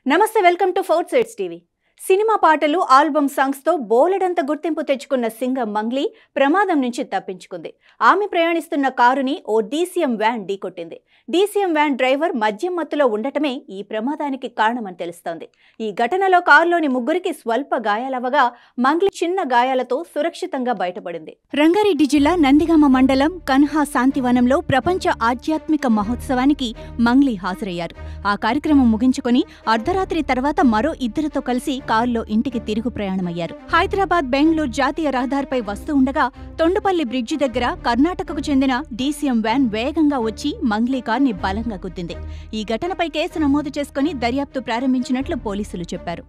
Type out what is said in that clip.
నమస్తే, welcome to fourth sides TV. Cinema పాటలు, album songs తో బోలెడంత గుర్తింపు తెచ్చుకున్న సింగర్ మంగ్లీ ప్రమాదం నుంచి తప్పించుకుంది. ఆమె ప్రయాణిస్తున్న కారుని ఓ డీసీఎం వ్యాన్ ఢీకొట్టింది. డీసీఎం వ్యాన్ డ్రైవర్ మద్యం మత్తులో ఉండటమే ఈ ప్రమాదానికి కారణమని తెలుస్తోంది. ఈ ఘటనలో కారులోని ముగ్గురికి స్వల్ప గాయాలవగా మంగ్లీ చిన్న గాయాలతో సురక్షితంగా బయటపడింది. రంగారెడ్డి జిల్లా నందిగామ మండలం కన్హా శాంతివనంలో ప్రపంచ ఆధ్యాత్మిక మహోత్సవానికి మంగ్లీ హాజరయ్యారు. ఆ కార్యక్రమం ముగించుకుని అర్ధరాత్రి తర్వాత మరో ఇద్దరితో కలిసి కారులో ఇంటికి తిరుగు ప్రయాణమయ్యారు. హైదరాబాద్ బెంగళూరు జాతీయ రహదారిపై వస్తూ ఉండగా తొండుపల్లి బ్రిడ్జి దగ్గర కర్ణాటకకు చెందిన డీసీఎం వ్యాన్ వేగంగా వచ్చి మంగ్లీ కార్ని బలంగా గుద్దింది. ఈ ఘటనపై కేసు నమోదు చేసుకుని దర్యాప్తు ప్రారంభించినట్లు పోలీసులు చెప్పారు.